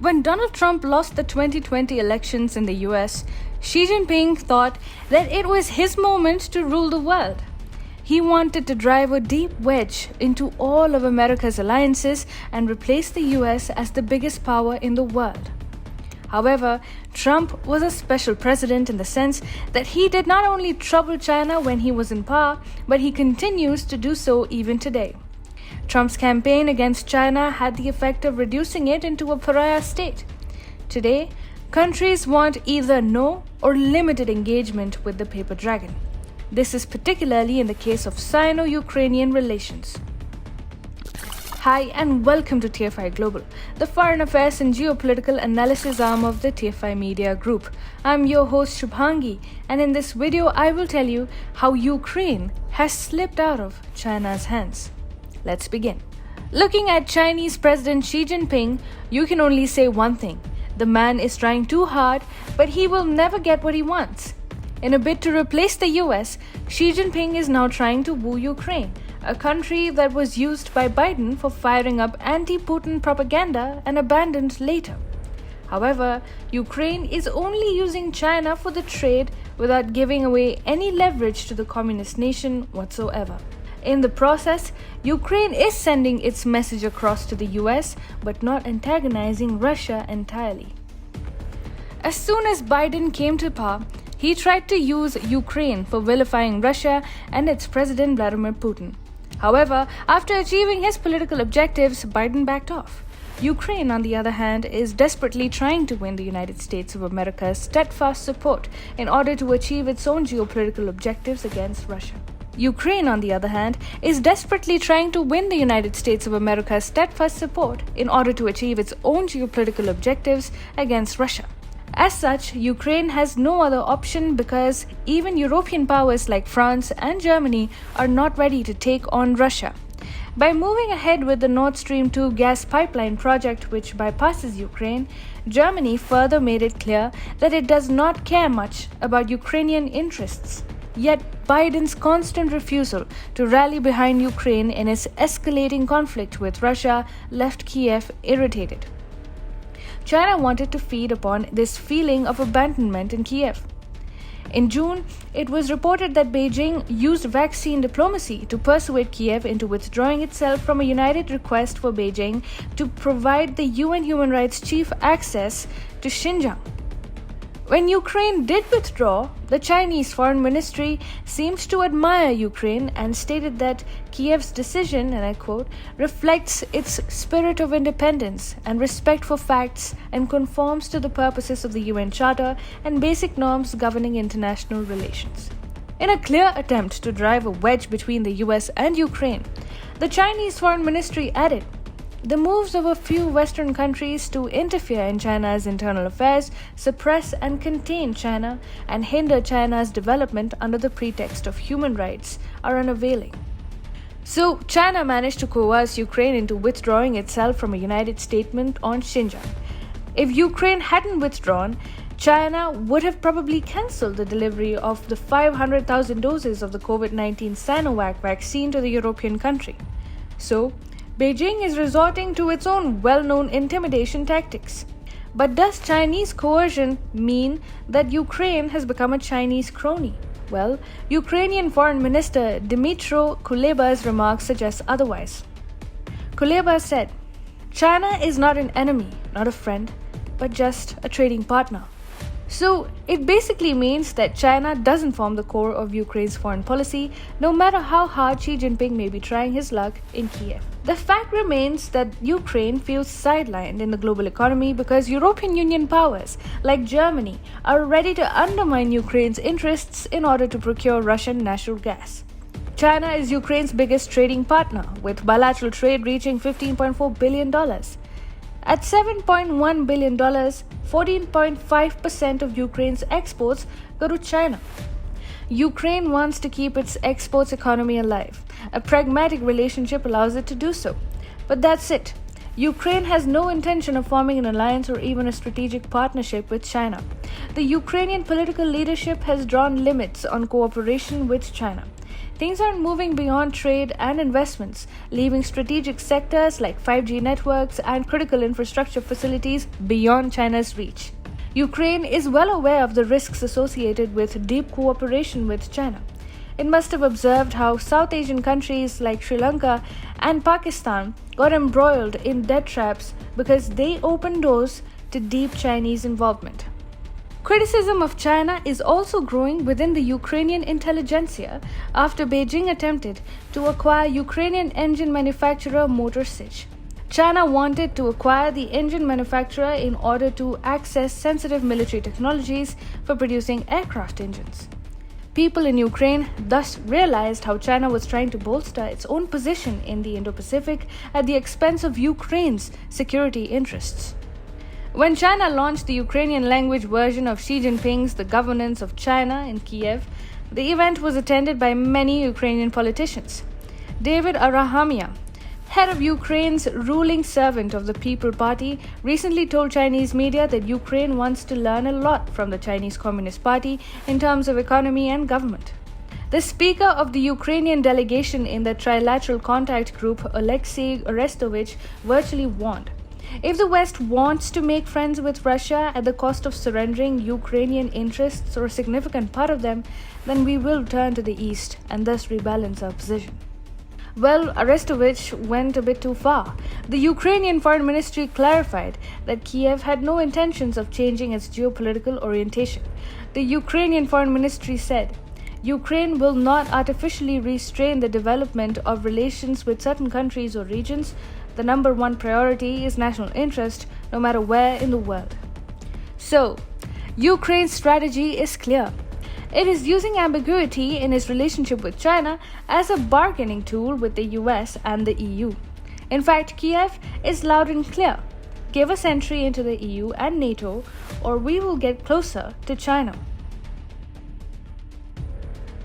When Donald Trump lost the 2020 elections in the US, Xi Jinping thought that it was his moment to rule the world. He wanted to drive a deep wedge into all of America's alliances and replace the US as the biggest power in the world. However, Trump was a special president in the sense that he did not only trouble China when he was in power, but he continues to do so even today. Trump's campaign against China had the effect of reducing it into a pariah state. Today, countries want either no or limited engagement with the paper dragon. This is particularly in the case of Sino-Ukrainian relations. Hi and welcome to TFI Global, the foreign affairs and geopolitical analysis arm of the TFI Media Group. I'm your host Shubhangi, and in this video I will tell you how Ukraine has slipped out of China's hands. Let's begin. Looking at Chinese President Xi Jinping, you can only say one thing. The man is trying too hard, but he will never get what he wants. In a bid to replace the US, Xi Jinping is now trying to woo Ukraine, a country that was used by Biden for firing up anti-Putin propaganda and abandoned later. However, Ukraine is only using China for the trade without giving away any leverage to the communist nation whatsoever. In the process, Ukraine is sending its message across to the US, but not antagonizing Russia entirely. As soon as Biden came to power, he tried to use Ukraine for vilifying Russia and its President Vladimir Putin. However, after achieving his political objectives, Biden backed off. Ukraine, on the other hand, is desperately trying to win the United States of America's steadfast support in order to achieve its own geopolitical objectives against Russia. Ukraine, on the other hand, is desperately trying to win the United States of America's steadfast support in order to achieve its own geopolitical objectives against Russia. As such, Ukraine has no other option because even European powers like France and Germany are not ready to take on Russia. By moving ahead with the Nord Stream 2 gas pipeline project, which bypasses Ukraine, Germany further made it clear that it does not care much about Ukrainian interests. Yet, Biden's constant refusal to rally behind Ukraine in its escalating conflict with Russia left Kiev irritated. China wanted to feed upon this feeling of abandonment in Kiev. In June, it was reported that Beijing used vaccine diplomacy to persuade Kiev into withdrawing itself from a united request for Beijing to provide the UN Human Rights Chief access to Xinjiang. When Ukraine did withdraw, the Chinese Foreign Ministry seemed to admire Ukraine and stated that Kiev's decision, and I quote, reflects its spirit of independence and respect for facts and conforms to the purposes of the UN Charter and basic norms governing international relations. In a clear attempt to drive a wedge between the US and Ukraine, the Chinese Foreign Ministry added, the moves of a few Western countries to interfere in China's internal affairs, suppress and contain China, and hinder China's development under the pretext of human rights are unavailing. So, China managed to coerce Ukraine into withdrawing itself from a united statement on Xinjiang. If Ukraine hadn't withdrawn, China would have probably cancelled the delivery of the 500,000 doses of the COVID-19 Sinovac vaccine to the European country. So, Beijing is resorting to its own well-known intimidation tactics. But does Chinese coercion mean that Ukraine has become a Chinese crony? Well, Ukrainian Foreign Minister Dmytro Kuleba's remarks suggest otherwise. Kuleba said, China is not an enemy, not a friend, but just a trading partner. So, it basically means that China doesn't form the core of Ukraine's foreign policy, no matter how hard Xi Jinping may be trying his luck in Kiev. The fact remains that Ukraine feels sidelined in the global economy because European Union powers, like Germany, are ready to undermine Ukraine's interests in order to procure Russian natural gas. China is Ukraine's biggest trading partner, with bilateral trade reaching $15.4 billion. At $7.1 billion, 14.5% of Ukraine's exports go to China. Ukraine wants to keep its exports economy alive. A pragmatic relationship allows it to do so. But that's it. Ukraine has no intention of forming an alliance or even a strategic partnership with China. The Ukrainian political leadership has drawn limits on cooperation with China. things aren't moving beyond trade and investments, leaving strategic sectors like 5G networks and critical infrastructure facilities beyond China's reach. Ukraine is well aware of the risks associated with deep cooperation with China. It must have observed how South Asian countries like Sri Lanka and Pakistan got embroiled in debt traps because they opened doors to deep Chinese involvement. Criticism of China is also growing within the Ukrainian intelligentsia after Beijing attempted to acquire Ukrainian engine manufacturer Motor Sich. China wanted to acquire the engine manufacturer in order to access sensitive military technologies for producing aircraft engines. People in Ukraine thus realized how China was trying to bolster its own position in the Indo-Pacific at the expense of Ukraine's security interests. When China launched the Ukrainian language version of Xi Jinping's The Governance of China in Kiev, the event was attended by many Ukrainian politicians. David Arahamia, head of Ukraine's ruling Servant of the People Party, recently told Chinese media that Ukraine wants to learn a lot from the Chinese Communist Party in terms of economy and government. The speaker of the Ukrainian delegation in the Trilateral Contact Group, Alexei Arestovich, virtually warned, if the West wants to make friends with Russia at the cost of surrendering Ukrainian interests or a significant part of them, then we will turn to the East and thus rebalance our position. Well, Arestovich went a bit too far. The Ukrainian Foreign Ministry clarified that Kiev had no intentions of changing its geopolitical orientation. The Ukrainian Foreign Ministry said, Ukraine will not artificially restrain the development of relations with certain countries or regions. The number one priority is national interest, no matter where in the world. So, Ukraine's strategy is clear. It is using ambiguity in its relationship with China as a bargaining tool with the US and the EU. In fact, Kiev is loud and clear. Give us entry into the EU and NATO, or we will get closer to China.